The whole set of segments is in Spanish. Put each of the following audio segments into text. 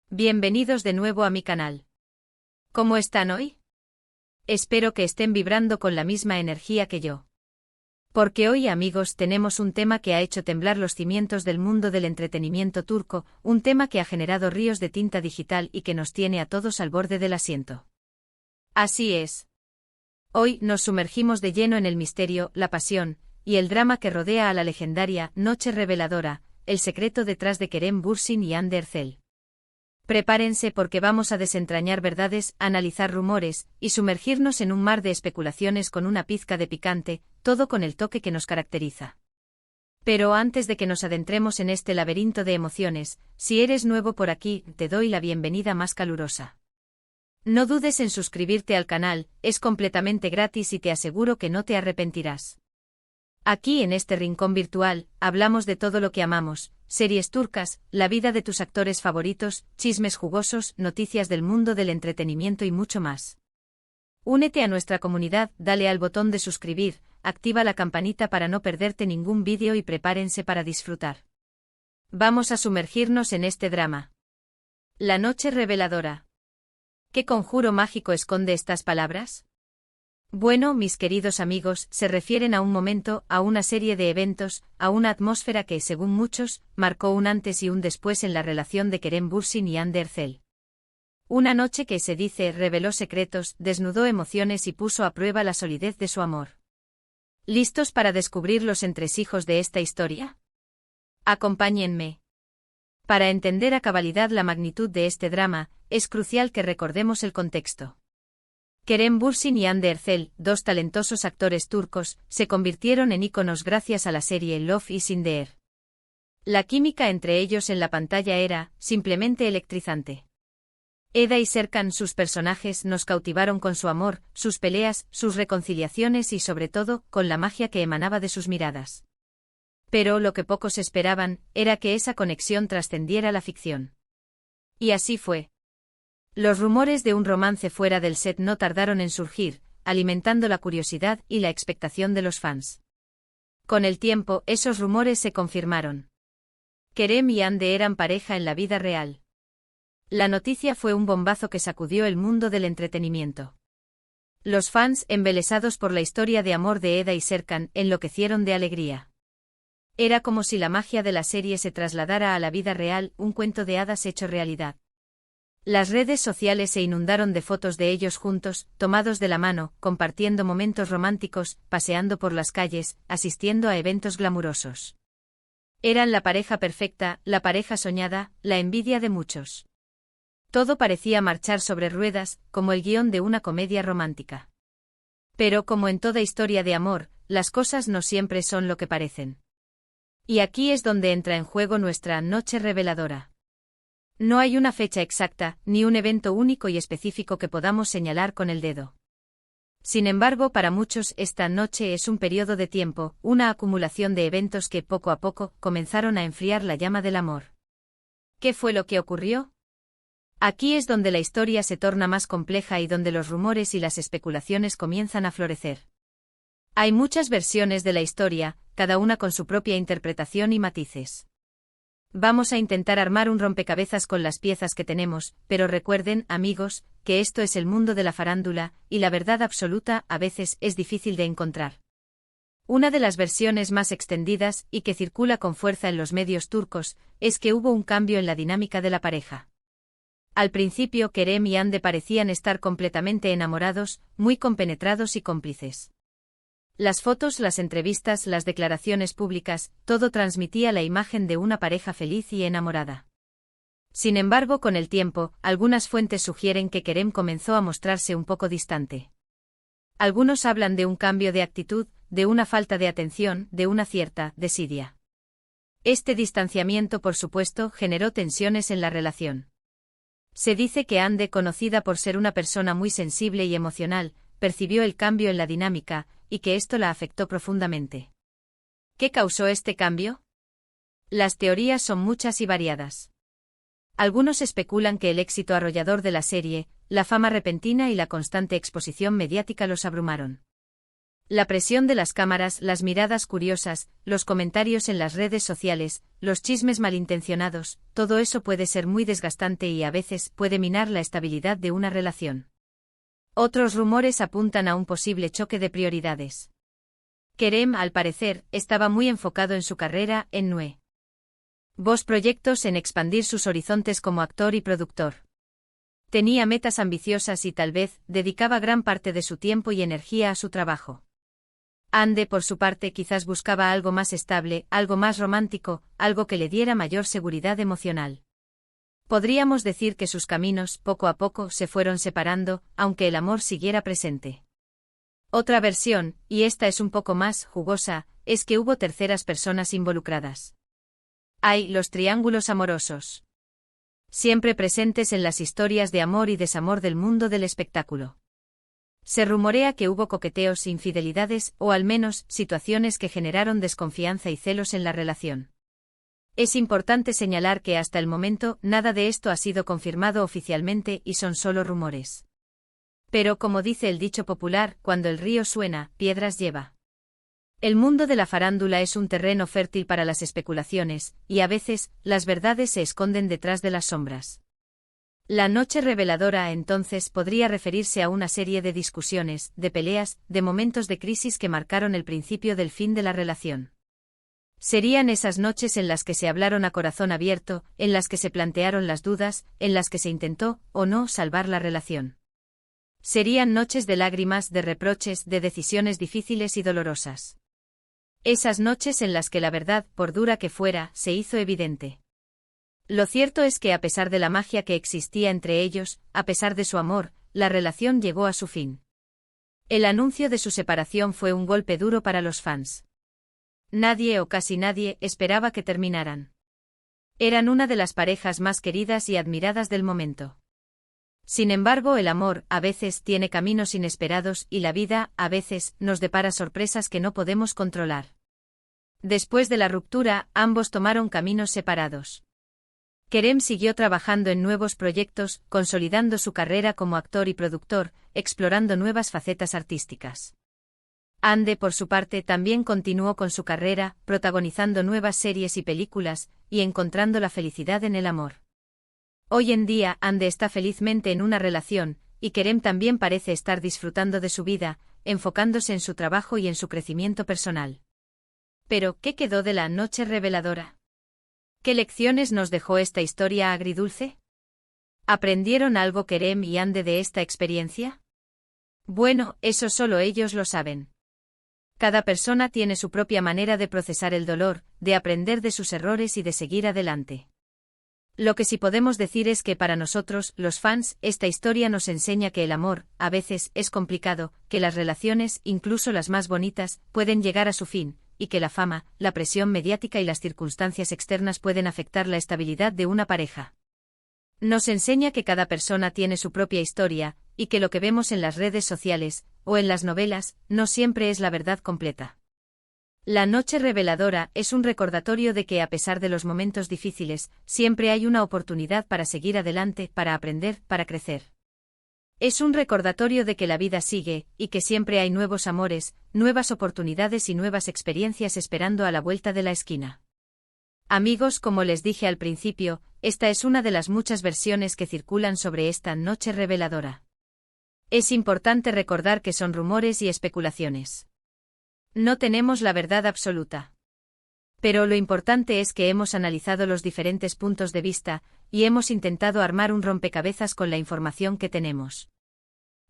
Bienvenidos de nuevo a mi canal. ¿Cómo están hoy? Espero que estén vibrando con la misma energía que yo. Porque hoy, amigos, tenemos un tema que ha hecho temblar los cimientos del mundo del entretenimiento turco, un tema que ha generado ríos de tinta digital y que nos tiene a todos al borde del asiento. Así es. Hoy nos sumergimos de lleno en el misterio, la pasión y el drama que rodea a la legendaria Noche Reveladora, el secreto detrás de Kerem Bürsin y Hande Erçel. Prepárense porque vamos a desentrañar verdades, analizar rumores, y sumergirnos en un mar de especulaciones con una pizca de picante, todo con el toque que nos caracteriza. Pero antes de que nos adentremos en este laberinto de emociones, si eres nuevo por aquí, te doy la bienvenida más calurosa. No dudes en suscribirte al canal, es completamente gratis y te aseguro que no te arrepentirás. Aquí en este rincón virtual, hablamos de todo lo que amamos, series turcas, la vida de tus actores favoritos, chismes jugosos, noticias del mundo del entretenimiento y mucho más. Únete a nuestra comunidad, dale al botón de suscribir, activa la campanita para no perderte ningún vídeo y prepárense para disfrutar. Vamos a sumergirnos en este drama. La Noche Reveladora. ¿Qué conjuro mágico esconde estas palabras? Bueno, mis queridos amigos, se refieren a un momento, a una serie de eventos, a una atmósfera que, según muchos, marcó un antes y un después en la relación de Kerem Bürsin y Hande Erçel. Una noche que, se dice, reveló secretos, desnudó emociones y puso a prueba la solidez de su amor. ¿Listos para descubrir los entresijos de esta historia? Acompáñenme. Para entender a cabalidad la magnitud de este drama, es crucial que recordemos el contexto. Kerem Bürsin y Hande Erçel, dos talentosos actores turcos, se convirtieron en íconos gracias a la serie Love is in the Air. La química entre ellos en la pantalla era, simplemente electrizante. Eda y Serkan, sus personajes, nos cautivaron con su amor, sus peleas, sus reconciliaciones y sobre todo, con la magia que emanaba de sus miradas. Pero lo que pocos esperaban, era que esa conexión trascendiera la ficción. Y así fue. Los rumores de un romance fuera del set no tardaron en surgir, alimentando la curiosidad y la expectación de los fans. Con el tiempo, esos rumores se confirmaron. Kerem y Hande eran pareja en la vida real. La noticia fue un bombazo que sacudió el mundo del entretenimiento. Los fans, embelesados por la historia de amor de Eda y Serkan, enloquecieron de alegría. Era como si la magia de la serie se trasladara a la vida real, un cuento de hadas hecho realidad. Las redes sociales se inundaron de fotos de ellos juntos, tomados de la mano, compartiendo momentos románticos, paseando por las calles, asistiendo a eventos glamurosos. Eran la pareja perfecta, la pareja soñada, la envidia de muchos. Todo parecía marchar sobre ruedas, como el guión de una comedia romántica. Pero como en toda historia de amor, las cosas no siempre son lo que parecen. Y aquí es donde entra en juego nuestra Noche Reveladora. No hay una fecha exacta, ni un evento único y específico que podamos señalar con el dedo. Sin embargo, para muchos esta noche es un periodo de tiempo, una acumulación de eventos que poco a poco comenzaron a enfriar la llama del amor. ¿Qué fue lo que ocurrió? Aquí es donde la historia se torna más compleja y donde los rumores y las especulaciones comienzan a florecer. Hay muchas versiones de la historia, cada una con su propia interpretación y matices. Vamos a intentar armar un rompecabezas con las piezas que tenemos, pero recuerden, amigos, que esto es el mundo de la farándula, y la verdad absoluta a veces es difícil de encontrar. Una de las versiones más extendidas, y que circula con fuerza en los medios turcos, es que hubo un cambio en la dinámica de la pareja. Al principio Kerem y Hande parecían estar completamente enamorados, muy compenetrados y cómplices. Las fotos, las entrevistas, las declaraciones públicas, todo transmitía la imagen de una pareja feliz y enamorada. Sin embargo, con el tiempo, algunas fuentes sugieren que Kerem comenzó a mostrarse un poco distante. Algunos hablan de un cambio de actitud, de una falta de atención, de una cierta desidia. Este distanciamiento, por supuesto, generó tensiones en la relación. Se dice que Hande, conocida por ser una persona muy sensible y emocional, percibió el cambio en la dinámica, y que esto la afectó profundamente. ¿Qué causó este cambio? Las teorías son muchas y variadas. Algunos especulan que el éxito arrollador de la serie, la fama repentina y la constante exposición mediática los abrumaron. La presión de las cámaras, las miradas curiosas, los comentarios en las redes sociales, los chismes malintencionados, todo eso puede ser muy desgastante y a veces puede minar la estabilidad de una relación. Otros rumores apuntan a un posible choque de prioridades. Kerem, al parecer, estaba muy enfocado en su carrera, en nuevos proyectos, en expandir sus horizontes como actor y productor. Tenía metas ambiciosas y tal vez dedicaba gran parte de su tiempo y energía a su trabajo. Ande, por su parte, quizás buscaba algo más estable, algo más romántico, algo que le diera mayor seguridad emocional. Podríamos decir que sus caminos, poco a poco, se fueron separando, aunque el amor siguiera presente. Otra versión, y esta es un poco más jugosa, es que hubo terceras personas involucradas. Hay los triángulos amorosos. Siempre presentes en las historias de amor y desamor del mundo del espectáculo. Se rumorea que hubo coqueteos, infidelidades, o al menos, situaciones que generaron desconfianza y celos en la relación. Es importante señalar que hasta el momento, nada de esto ha sido confirmado oficialmente y son solo rumores. Pero como dice el dicho popular, cuando el río suena, piedras lleva. El mundo de la farándula es un terreno fértil para las especulaciones, y a veces, las verdades se esconden detrás de las sombras. La noche reveladora entonces podría referirse a una serie de discusiones, de peleas, de momentos de crisis que marcaron el principio del fin de la relación. Serían esas noches en las que se hablaron a corazón abierto, en las que se plantearon las dudas, en las que se intentó, o no, salvar la relación. Serían noches de lágrimas, de reproches, de decisiones difíciles y dolorosas. Esas noches en las que la verdad, por dura que fuera, se hizo evidente. Lo cierto es que a pesar de la magia que existía entre ellos, a pesar de su amor, la relación llegó a su fin. El anuncio de su separación fue un golpe duro para los fans. Nadie o casi nadie esperaba que terminaran. Eran una de las parejas más queridas y admiradas del momento. Sin embargo, el amor, a veces, tiene caminos inesperados y la vida, a veces, nos depara sorpresas que no podemos controlar. Después de la ruptura, ambos tomaron caminos separados. Kerem siguió trabajando en nuevos proyectos, consolidando su carrera como actor y productor, explorando nuevas facetas artísticas. Ande, por su parte, también continuó con su carrera, protagonizando nuevas series y películas, y encontrando la felicidad en el amor. Hoy en día, Ande está felizmente en una relación, y Kerem también parece estar disfrutando de su vida, enfocándose en su trabajo y en su crecimiento personal. Pero, ¿qué quedó de la noche reveladora? ¿Qué lecciones nos dejó esta historia agridulce? ¿Aprendieron algo Kerem y Ande de esta experiencia? Bueno, eso solo ellos lo saben. Cada persona tiene su propia manera de procesar el dolor, de aprender de sus errores y de seguir adelante. Lo que sí podemos decir es que para nosotros, los fans, esta historia nos enseña que el amor, a veces, es complicado, que las relaciones, incluso las más bonitas, pueden llegar a su fin, y que la fama, la presión mediática y las circunstancias externas pueden afectar la estabilidad de una pareja. Nos enseña que cada persona tiene su propia historia, y que lo que vemos en las redes sociales, o en las novelas, no siempre es la verdad completa. La noche reveladora es un recordatorio de que a pesar de los momentos difíciles, siempre hay una oportunidad para seguir adelante, para aprender, para crecer. Es un recordatorio de que la vida sigue, y que siempre hay nuevos amores, nuevas oportunidades y nuevas experiencias esperando a la vuelta de la esquina. Amigos, como les dije al principio, esta es una de las muchas versiones que circulan sobre esta noche reveladora. Es importante recordar que son rumores y especulaciones. No tenemos la verdad absoluta. Pero lo importante es que hemos analizado los diferentes puntos de vista, y hemos intentado armar un rompecabezas con la información que tenemos.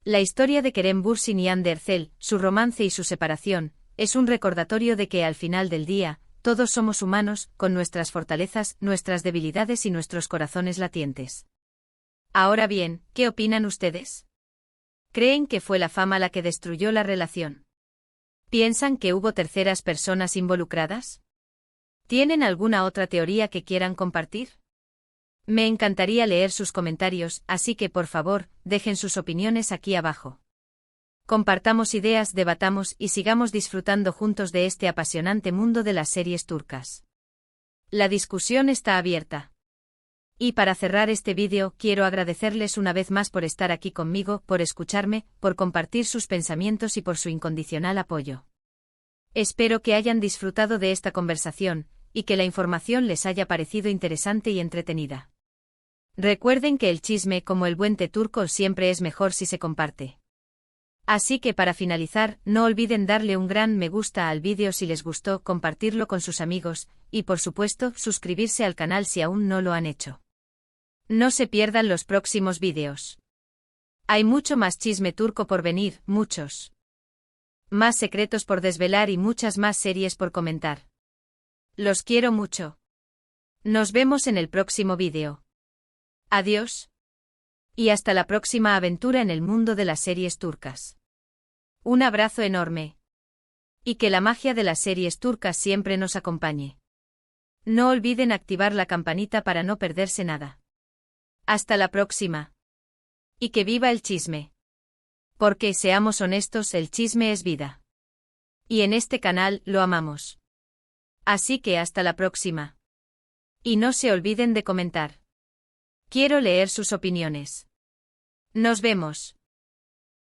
La historia de Kerem Bürsin y Hande Erçel, su romance y su separación, es un recordatorio de que al final del día, todos somos humanos, con nuestras fortalezas, nuestras debilidades y nuestros corazones latientes. Ahora bien, ¿qué opinan ustedes? ¿Creen que fue la fama la que destruyó la relación? ¿Piensan que hubo terceras personas involucradas? ¿Tienen alguna otra teoría que quieran compartir? Me encantaría leer sus comentarios, así que por favor, dejen sus opiniones aquí abajo. Compartamos ideas, debatamos y sigamos disfrutando juntos de este apasionante mundo de las series turcas. La discusión está abierta. Y para cerrar este vídeo, quiero agradecerles una vez más por estar aquí conmigo, por escucharme, por compartir sus pensamientos y por su incondicional apoyo. Espero que hayan disfrutado de esta conversación, y que la información les haya parecido interesante y entretenida. Recuerden que el chisme, como el buen té turco, siempre es mejor si se comparte. Así que para finalizar, no olviden darle un gran me gusta al vídeo si les gustó, compartirlo con sus amigos, y por supuesto, suscribirse al canal si aún no lo han hecho. No se pierdan los próximos vídeos. Hay mucho más chisme turco por venir, muchos más secretos por desvelar y muchas más series por comentar. Los quiero mucho. Nos vemos en el próximo vídeo. Adiós. Y hasta la próxima aventura en el mundo de las series turcas. Un abrazo enorme. Y que la magia de las series turcas siempre nos acompañe. No olviden activar la campanita para no perderse nada. Hasta la próxima. Y que viva el chisme. Porque, seamos honestos, el chisme es vida. Y en este canal, lo amamos. Así que hasta la próxima. Y no se olviden de comentar. Quiero leer sus opiniones. Nos vemos.